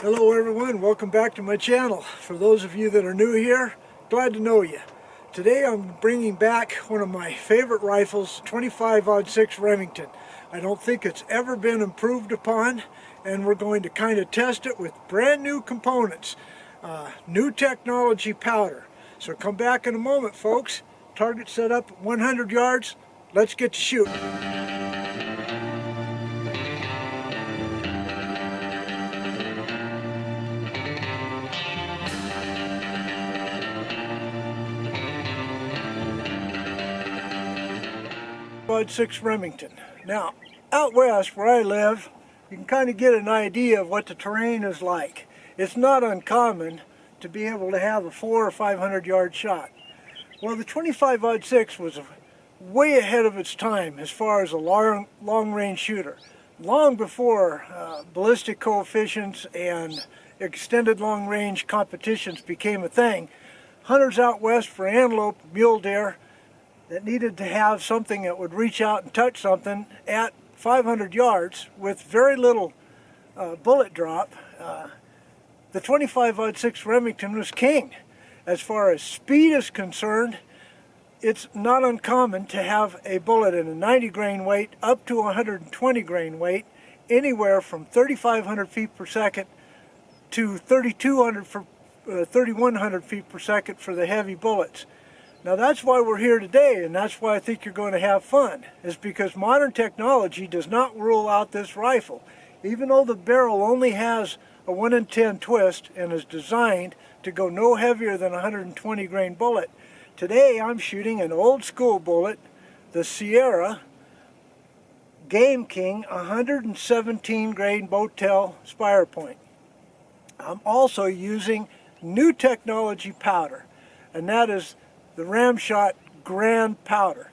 Hello everyone, welcome back to my channel. For those of you that are new here, glad to know you. Today I'm bringing back one of my favorite rifles, 25-06 Remington. I don't think it's ever been improved upon, and we're going to kind of test it with brand new components, new technology powder. So come back in a moment, folks. Target set up at 100 yards. Let's get to shooting. .6 Remington. Now, out west where I live, you can kind of get an idea of what the terrain is like. It's not uncommon to be able to have a 400 or 500 yard shot. Well, the 25-06 was way ahead of its time as far as a long-range shooter. Long before ballistic coefficients and extended long-range competitions became a thing, hunters out west for antelope, mule deer, that needed to have something that would reach out and touch something at 500 yards with very little bullet drop, the 25-06 Remington was king. As far as speed is concerned, it's not uncommon to have a bullet in a 90 grain weight up to 120 grain weight, anywhere from 3,500 feet per second to 3,100 feet per second for the heavy bullets. Now that's why we're here today, and that's why I think you're going to have fun, is because modern technology does not rule out this rifle. Even though the barrel only has a 1 in 10 twist and is designed to go no heavier than a 120 grain bullet, today I'm shooting an old school bullet, the Sierra Game King 117 grain Botel Spire Point. I'm also using new technology powder, and that is the Ramshot Grand Powder.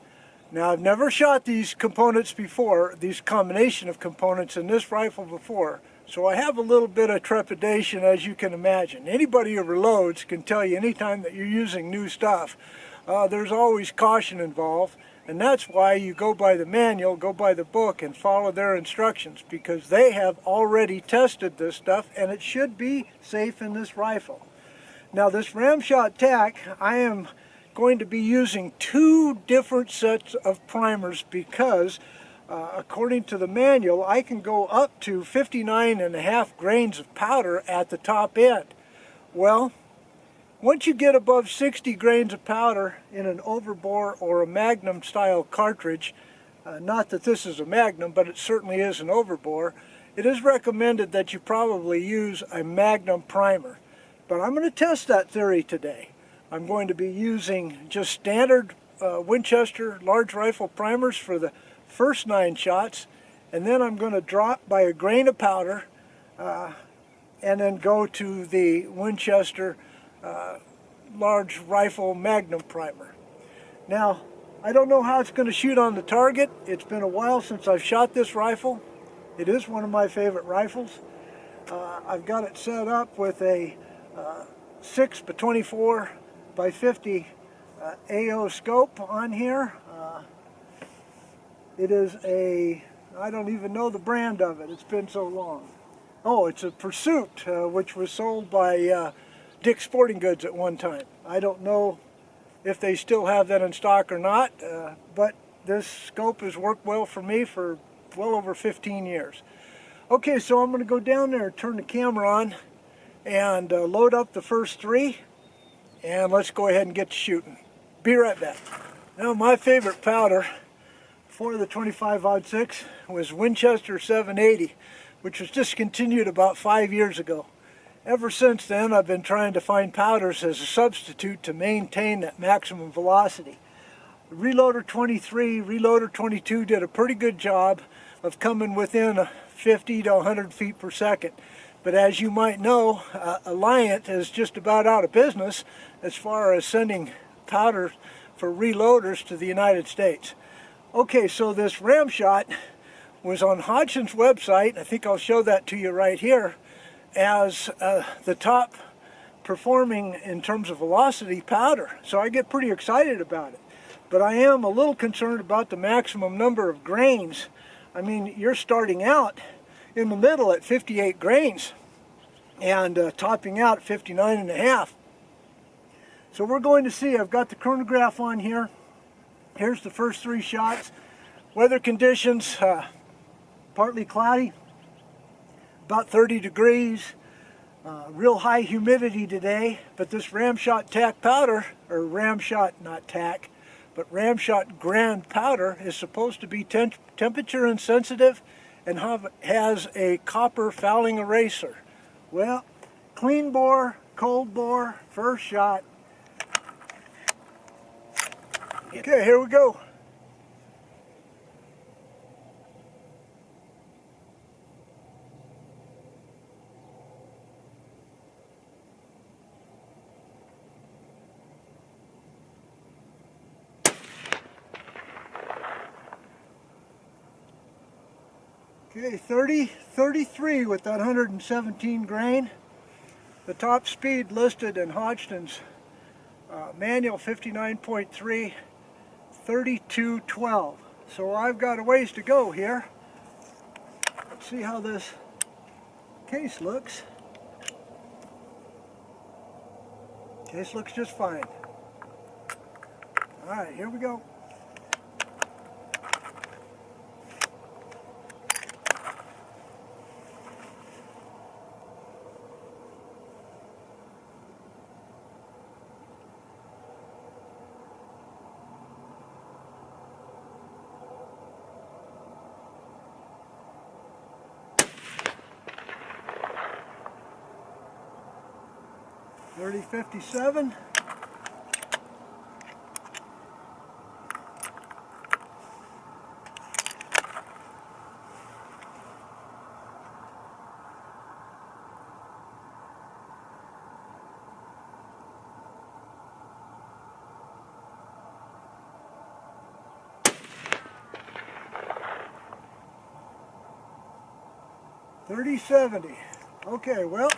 Now, I've never shot these components before, these combination of components in this rifle before, so I have a little bit of trepidation, as you can imagine. Anybody who reloads can tell you anytime that you're using new stuff, there's always caution involved, and that's why you go by the manual, go by the book, and follow their instructions, because they have already tested this stuff, and it should be safe in this rifle. Now, this Ramshot tack, I am going to be using two different sets of primers because according to the manual I can go up to 59.5 grains of powder at the top end. Well, once you get above 60 grains of powder in an overbore or a Magnum style cartridge, not that this is a Magnum, but it certainly is an overbore, it is recommended that you probably use a Magnum primer. But I'm going to test that theory today. I'm going to be using just standard Winchester large rifle primers for the first 9 shots, and then I'm going to drop by a grain of powder and then go to the Winchester large rifle Magnum primer. Now, I don't know how it's going to shoot on the target. It's been a while since I've shot this rifle. It is one of my favorite rifles. I've got it set up with a 6x24 by 50 AO scope on here. It is a, I don't even know the brand of it, it's been so long. Oh, it's a Pursuit, which was sold by Dick's Sporting Goods at one time. I don't know if they still have that in stock or not, but this scope has worked well for me for well over 15 years. Okay, so I'm going to go down there and turn the camera on and load up the first 3. And let's go ahead and get to shooting. Be right back. Now, my favorite powder for the 25-06 was Winchester 780, which was discontinued about 5 years ago. Ever since then, I've been trying to find powders as a substitute to maintain that maximum velocity. Reloader 23, Reloader 22 did a pretty good job of coming within 50 to 100 feet per second. But as you might know, Alliant is just about out of business as far as sending powder for reloaders to the United States. Okay, so this Ramshot was on Hodgson's website, I think I'll show that to you right here, as the top performing in terms of velocity powder. So I get pretty excited about it. But I am a little concerned about the maximum number of grains. I mean, you're starting out in the middle at 58 grains. and topping out at 59.5. So we're going to see, I've got the chronograph on here. Here's the first 3 shots. Weather conditions, partly cloudy, about 30 degrees, real high humidity today, but this Ramshot tack powder, or Ramshot, not tack, but Ramshot Grand Powder is supposed to be temperature insensitive and has a copper fouling eraser. Well, clean bore, cold bore, first shot. Okay, here we go. Okay, 33 with that 117 grain. The top speed listed in Hodgson's manual 59.3, 3212. So I've got a ways to go here. Let's see how this case looks. Case looks just fine. All right, here we go. .30-57. .30-70. Okay, well,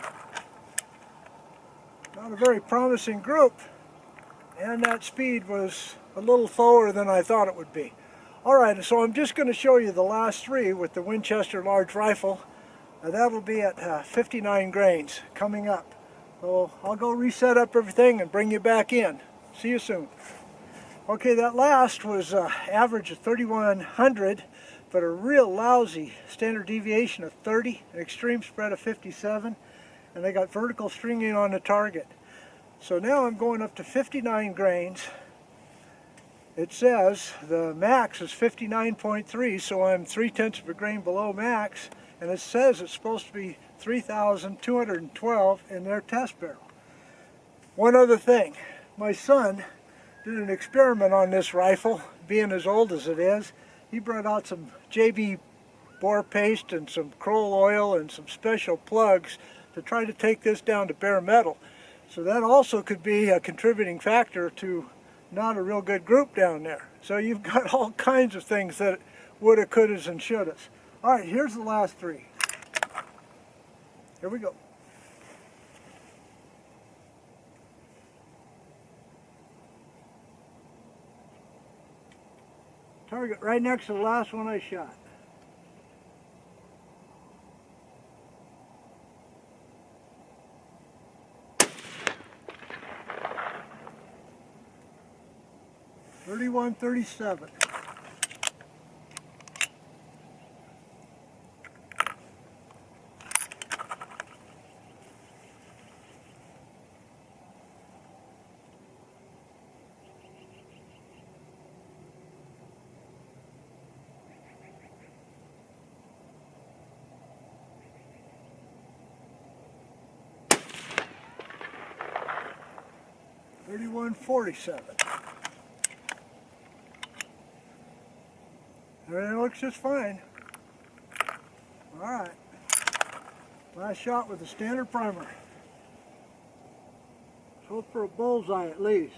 not a very promising group, and that speed was a little slower than I thought it would be. Alright, so I'm just going to show you the last 3 with the Winchester large rifle. That'll be at 59 grains coming up. So I'll go reset up everything and bring you back in. See you soon. Okay, that last was average of 3100, but a real lousy standard deviation of 30, an extreme spread of 57, and they got vertical stringing on the target. So now I'm going up to 59 grains. It says the max is 59.3, so I'm 3/10 of a grain below max, and it says it's supposed to be 3,212 in their test barrel. One other thing, my son did an experiment on this rifle, being as old as it is. He brought out some JB bore paste and some Kroll oil and some special plugs to try to take this down to bare metal. So that also could be a contributing factor to not a real good group down there. So you've got all kinds of things that woulda, couldas, and shouldas. All right, here's the last 3. Here we go. Target right next to the last one I shot. .31-37. .31-47. Everything looks just fine. Alright. Last shot with a standard primer. Let's hope for a bullseye at least.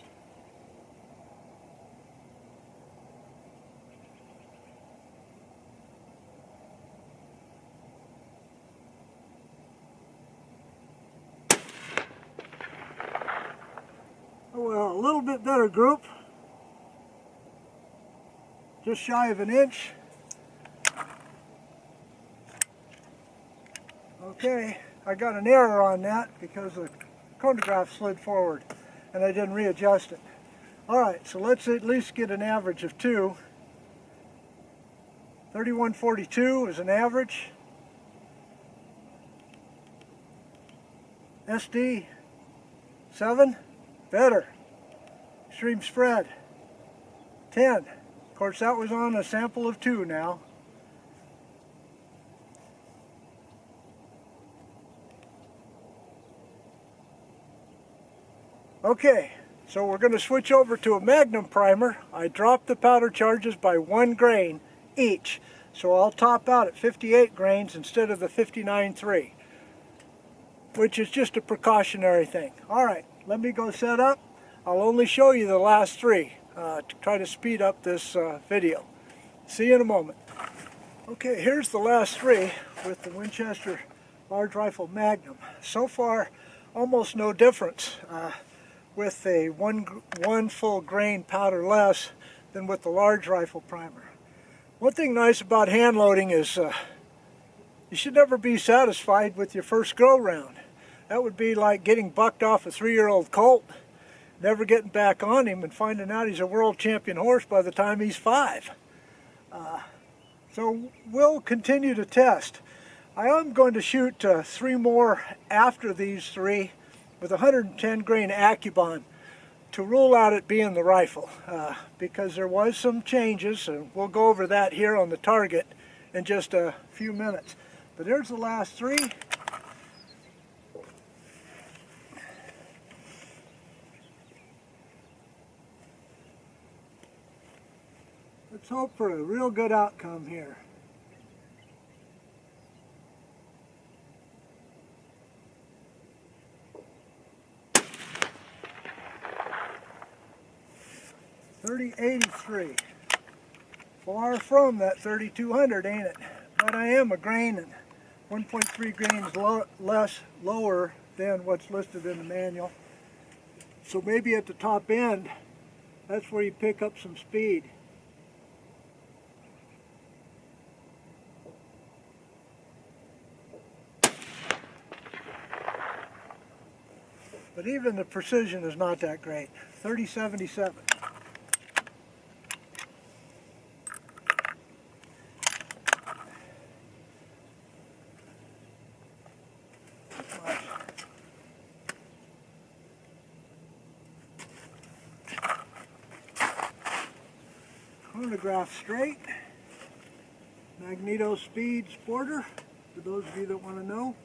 Oh well, a little bit better group. Just shy of an inch. Okay, I got an error on that because the chronograph slid forward and I didn't readjust it. Alright, so let's at least get an average of 2. 3142 is an average. SD 7, better. Extreme spread 10. Of course that was on a sample of 2 now. Okay, so we're going to switch over to a Magnum primer. I dropped the powder charges by 1 grain each, so I'll top out at 58 grains instead of the 59.3, which is just a precautionary thing. Alright, let me go set up. I'll only show you the last 3 to try to speed up this video. See you in a moment. Okay, here's the last 3 with the Winchester Large Rifle Magnum. So far, almost no difference with a one full grain powder less than with the large rifle primer. One thing nice about hand loading is you should never be satisfied with your first go round. That would be like getting bucked off a 3-year-old colt, never getting back on him and finding out he's a world champion horse by the time he's 5. So we'll continue to test. I am going to shoot 3 more after these 3 with 110 grain Accubon to rule out it being the rifle, because there was some changes, and we'll go over that here on the target in just a few minutes. But there's the last 3. Let's hope for a real good outcome here. .3083. Far from that 3200, ain't it? But I am a grain and 1.3 grains lower than what's listed in the manual. So maybe at the top end, that's where you pick up some speed. But even the precision is not that great. 3077. Chronograph straight. Magneto speed sporter, for those of you that want to know.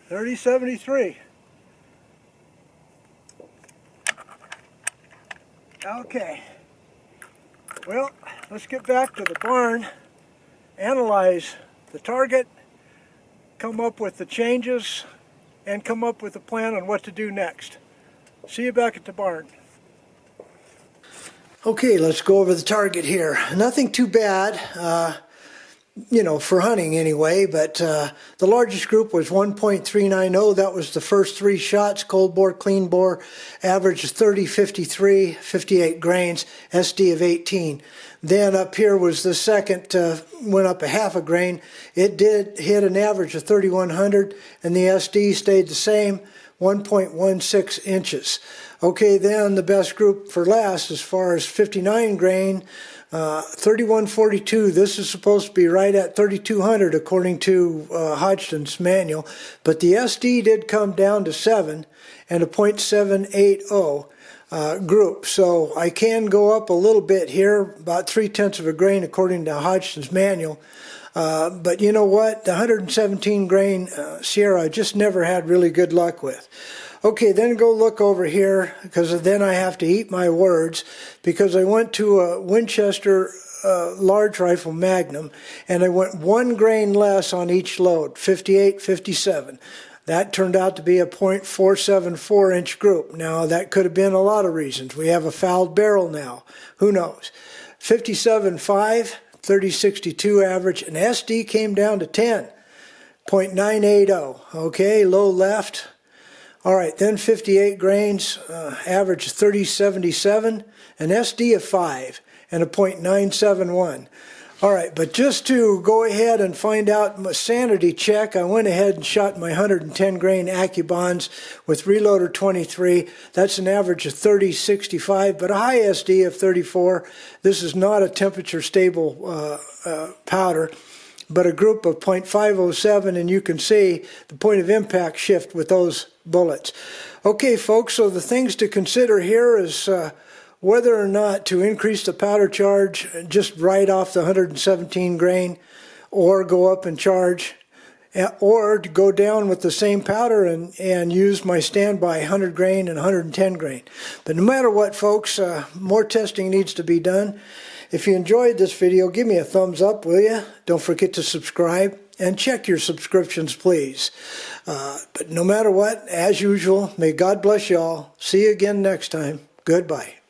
.3073. Okay. Well, let's get back to the barn, analyze the target, come up with the changes, and come up with a plan on what to do next. See you back at the barn. Okay, let's go over the target here. Nothing too bad. You know, for hunting anyway, but the largest group was 1.390. That was the first 3 shots, cold bore, clean bore, average of 30, 53, 58 grains, SD of 18. Then up here was the second, went up a half a grain. It did hit an average of 3100, and the SD stayed the same, 1.16 inches. Okay, then the best group for last, as far as 59 grain, 3142, this is supposed to be right at 3200 according to Hodgson's manual, but the SD did come down to 7 and a .780 group, so I can go up a little bit here, about 3/10 of a grain according to Hodgson's manual. But you know what, the 117 grain Sierra I just never had really good luck with. Okay, then go look over here, because then I have to eat my words, because I went to a Winchester large rifle Magnum, and I went 1 grain less on each load, 58, 57. That turned out to be a .474 inch group. Now, that could have been a lot of reasons. We have a fouled barrel now. Who knows? 57.5, 3062 average, and SD came down to 10, .980. Okay, low left. All right, then 58 grains, average 30.77, an SD of 5, and a .971. All right, but just to go ahead and find out my sanity check, I went ahead and shot my 110 grain AccuBonds with Reloader 23. That's an average of 30.65, but a high SD of 34. This is not a temperature stable powder, but a group of .507, and you can see the point of impact shift with those bullets. Okay, folks, so the things to consider here is whether or not to increase the powder charge just right off the 117 grain, or go up in charge, or to go down with the same powder and use my standby 100 grain and 110 grain. But no matter what, folks, more testing needs to be done. If you enjoyed this video, give me a thumbs up, will you? Don't forget to subscribe and check your subscriptions, please. But no matter what, as usual, may God bless you all. See you again next time. Goodbye.